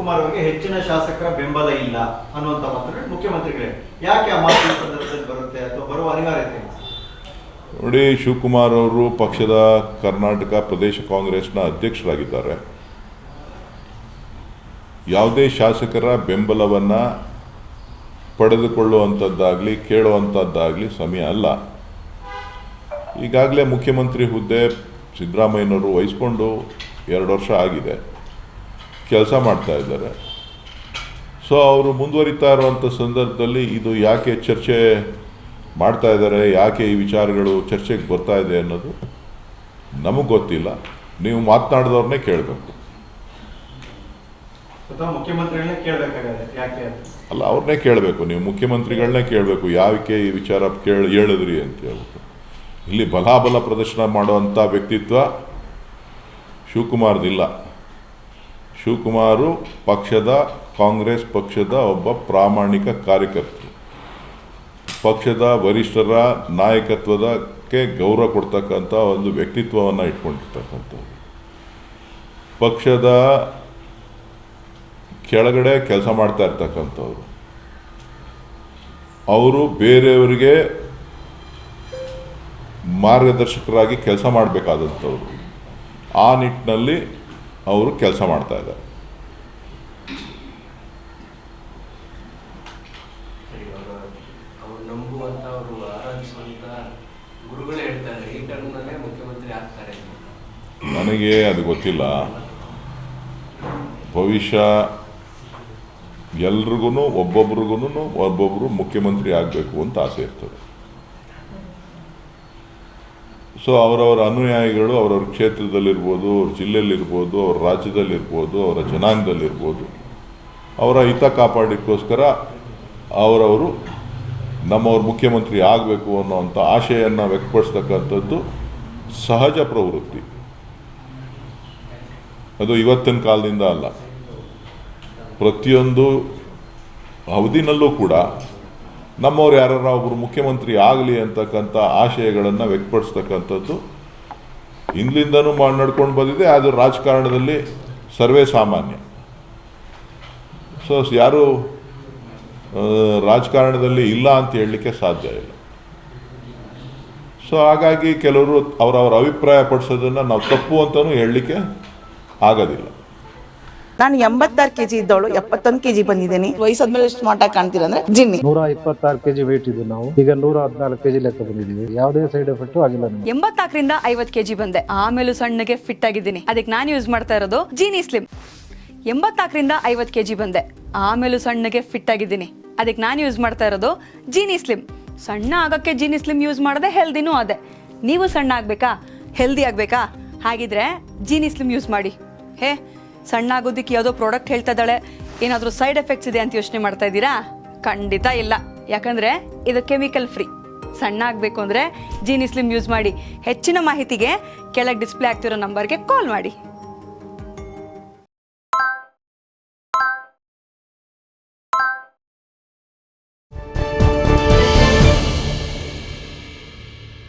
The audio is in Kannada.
ಶಿವಕುಮಾರ್ ಅವರಿಗೆ ಹೆಚ್ಚಿನ ಶಾಸಕರ ಬೆಂಬಲ ಇಲ್ಲ ಅನ್ನುವಂಥ ಮಾತನ್ನು ಮುಖ್ಯಮಂತ್ರಿಗಳೇ ಯಾಕೆ ಆ ಮಾತಿನ ಸಂದರ್ಭದಲ್ಲಿ ಬರುತ್ತೆ ಅಥವಾ ಬರುವ ಅನಿವಾರ್ಯತೆ? ನೋಡಿ, ಶಿವಕುಮಾರ್ ಅವರು ಪಕ್ಷದ ಕರ್ನಾಟಕ ಪ್ರದೇಶ ಕಾಂಗ್ರೆಸ್ನ ಅಧ್ಯಕ್ಷರಾಗಿದ್ದಾರೆ. ಯಾವುದೇ ಶಾಸಕರ ಬೆಂಬಲವನ್ನು ಪಡೆದುಕೊಳ್ಳುವಂಥದ್ದಾಗಲಿ ಕೇಳುವಂಥದ್ದಾಗಲಿ ಸಮಯ ಅಲ್ಲ. ಈಗಾಗಲೇ ಮುಖ್ಯಮಂತ್ರಿ ಹುದ್ದೆ ಸಿದ್ದರಾಮಯ್ಯನವರು ವಹಿಸ್ಕೊಂಡು 2 ವರ್ಷ ಆಗಿದೆ, ಕೆಲಸ ಮಾಡ್ತಾ ಇದ್ದಾರೆ. ಸೊ ಅವರು ಮುಂದುವರಿತಾ ಇರುವಂಥ ಸಂದರ್ಭದಲ್ಲಿ ಇದು ಯಾಕೆ ಚರ್ಚೆ ಮಾಡ್ತಾ ಇದ್ದಾರೆ, ಯಾಕೆ ಈ ವಿಚಾರಗಳು ಚರ್ಚೆಗೆ ಬರ್ತಾ ಇದೆ ಅನ್ನೋದು ನಮಗೆ ಗೊತ್ತಿಲ್ಲ. ನೀವು ಮಾತನಾಡಿದವ್ರನ್ನೇ ಕೇಳಬೇಕು. ಮುಖ್ಯಮಂತ್ರಿಗಳನ್ನೇ ಕೇಳಬೇಕಾಗಿದೆ ಯಾಕೆ ಅಲ್ಲ, ಅವ್ರನ್ನೇ ಕೇಳಬೇಕು. ನೀವು ಮುಖ್ಯಮಂತ್ರಿಗಳನ್ನೇ ಕೇಳಬೇಕು ಯಾಕೆ ಈ ವಿಚಾರ ಹೇಳಿದ್ರಿ ಅಂತ ಹೇಳ್ಬಿಟ್ಟು. ಇಲ್ಲಿ ಬಲಾಬಲ ಪ್ರದರ್ಶನ ಮಾಡುವಂಥ ವ್ಯಕ್ತಿತ್ವ ಶಿವಕುಮಾರ್ದಿಲ್ಲ. ಶಿವಕುಮಾರು ಕಾಂಗ್ರೆಸ್ ಪಕ್ಷದ ಒಬ್ಬ ಪ್ರಾಮಾಣಿಕ ಕಾರ್ಯಕರ್ತರು. ಪಕ್ಷದ ವರಿಷ್ಠರ ನಾಯಕತ್ವದಕ್ಕೆ ಗೌರವ ಕೊಡ್ತಕ್ಕಂಥ ಒಂದು ವ್ಯಕ್ತಿತ್ವವನ್ನು ಇಟ್ಕೊಂಡಿರ್ತಕ್ಕಂಥವ್ರು. ಪಕ್ಷದ ಕೆಳಗಡೆ ಕೆಲಸ ಮಾಡ್ತಾ ಇರ್ತಕ್ಕಂಥವ್ರು. ಅವರು ಬೇರೆಯವರಿಗೆ ಮಾರ್ಗದರ್ಶಕರಾಗಿ ಕೆಲಸ ಮಾಡಬೇಕಾದಂಥವ್ರು. ಆ ನಿಟ್ಟಿನಲ್ಲಿ ಅವರು ಕೆಲಸ ಮಾಡ್ತಾ ಇದ್ದಾರೆ. ನನಗೆ ಅದು ಗೊತ್ತಿಲ್ಲ. ಭವಿಷ್ಯ ಎಲ್ರಿಗೂ ಒಬ್ಬೊಬ್ರು ಮುಖ್ಯಮಂತ್ರಿ ಆಗಬೇಕು ಅಂತ ಆಸೆ ಇರ್ತದೆ. ಸೊ ಅವರವರ ಅನುಯಾಯಿಗಳು ಅವರವ್ರ ಕ್ಷೇತ್ರದಲ್ಲಿರ್ಬೋದು, ಅವ್ರ ಜಿಲ್ಲೆಯಲ್ಲಿರ್ಬೋದು, ಅವ್ರ ರಾಜ್ಯದಲ್ಲಿರ್ಬೋದು, ಅವರ ಜನಾಂಗದಲ್ಲಿರ್ಬೋದು, ಅವರ ಹಿತ ಕಾಪಾಡಲಿಕ್ಕೋಸ್ಕರ ಅವರವರು ನಮ್ಮವ್ರ ಮುಖ್ಯಮಂತ್ರಿ ಆಗಬೇಕು ಅನ್ನೋವಂಥ ಆಶೆಯನ್ನು ವ್ಯಕ್ತಪಡಿಸ್ತಕ್ಕಂಥದ್ದು ಸಹಜ ಪ್ರವೃತ್ತಿ. ಅದು ಇವತ್ತಿನ ಕಾಲದಿಂದ ಅಲ್ಲ, ಪ್ರತಿಯೊಂದು ಅವಧಿನಲ್ಲೂ ಕೂಡ ನಮ್ಮವ್ರು ಯಾರು ಒಬ್ಬರು ಮುಖ್ಯಮಂತ್ರಿ ಆಗಲಿ ಅಂತಕ್ಕಂಥ ಆಶಯಗಳನ್ನು ವ್ಯಕ್ತಪಡಿಸ್ತಕ್ಕಂಥದ್ದು ಹಿಂದಿಂದನೂ ನಡ್ಕೊಂಡು ಬಂದಿದೆ. ಅದು ರಾಜಕಾರಣದಲ್ಲಿ ಸರ್ವೇ ಸಾಮಾನ್ಯ. ಸೊ ಯಾರು ರಾಜಕಾರಣದಲ್ಲಿ ಇಲ್ಲ ಅಂತ ಹೇಳಲಿಕ್ಕೆ ಸಾಧ್ಯ ಇಲ್ಲ. ಸೊ ಹಾಗಾಗಿ ಕೆಲವರು ಅವರವರ ಅಭಿಪ್ರಾಯ ಪಡಿಸೋದನ್ನು ನಾವು ತಪ್ಪು ಅಂತಲೂ ಹೇಳಲಿಕ್ಕೆ ಆಗೋದಿಲ್ಲ. ನಾನು 86 kg ಇದ್ದವಳು 71 kg ಬಂದಿದ್ದೀನಿ. ವಯಸ್ಸಾದ್ಮೇಲೆ ಎಷ್ಟು ಸ್ಮಾರ್ಟ್ ಆಗಿ ಕಾಣ್ತೀರಾ ಅಂದ್ರೆ ಜಿನ್ನಿ. 126 kg ವೇಟ್ ಇದ್ದು ನಾವು ಈಗ 114 kg ಲೆಕ್ಕ ಬಂದಿದ್ದೀವಿ. ಯಾವುದೇ ಸೈಡ್ ಎಫೆಕ್ಟ್ ಆಗಿಲ್ಲ. 84ರಿಂದ 50 kg ಬಂದೆ, ಆಮೇಲೆ ಸಣ್ಣಗೆ ಫಿಟ್ ಆಗಿದ್ದೀನಿ. ಅದಕ್ಕೆ ನಾನು ಯೂಸ್ ಮಾಡ್ತಾ ಇರೋದು ಜೀನಿ ಸ್ಲಿಮ್. 84ರಿಂದ 50 kg ಬಂದೆ, ಆಮೇಲೆ ಸಣ್ಣಗೆ ಫಿಟ್ ಆಗಿದ್ದೀನಿ. ಅದಕ್ಕೆ ನಾನು ಯೂಸ್ ಮಾಡ್ತಾ ಇರೋದು ಜೀನಿ ಸ್ಲಿಮ್. ಸಣ್ಣ ಆಗಕ್ಕೆ ಜೀನಿ ಸ್ಲಿಮ್ ಯೂಸ್ ಮಾಡದೆ ಹೆಲ್ದಿನೂ ಅದೇ. ನೀವು ಸಣ್ಣ ಆಗ್ಬೇಕಾ, ಹೆಲ್ದಿ ಆಗ್ಬೇಕಾ? ಹಾಗಿದ್ರೆ ಜೀನಿ ಸ್ಲಿಮ್ ಯೂಸ್ ಮಾಡಿ. ಸಣ್ಣ ಆಗೋದಕ್ಕೆ ಯಾವುದೋ ಪ್ರಾಡಕ್ಟ್ ಹೇಳ್ತಾ ಇದ್ದಾಳೆ, ಏನಾದರೂ ಸೈಡ್ ಎಫೆಕ್ಟ್ಸ್ ಇದೆ ಅಂತ ಯೋಚನೆ ಮಾಡ್ತಾ ಇದ್ದೀರಾ? ಖಂಡಿತ ಇಲ್ಲ. ಯಾಕಂದ್ರೆ ಇದು ಕೆಮಿಕಲ್ ಫ್ರೀ. ಸಣ್ಣ ಆಗಬೇಕು ಅಂದರೆ ಜೀನಿ ಸ್ಲಿಮ್ ಯೂಸ್ ಮಾಡಿ. ಹೆಚ್ಚಿನ ಮಾಹಿತಿಗೆ ಕೆಳಗೆ ಡಿಸ್ಪ್ಲೇ ಆಗ್ತಿರೋ ನಂಬರ್ಗೆ ಕಾಲ್ ಮಾಡಿ.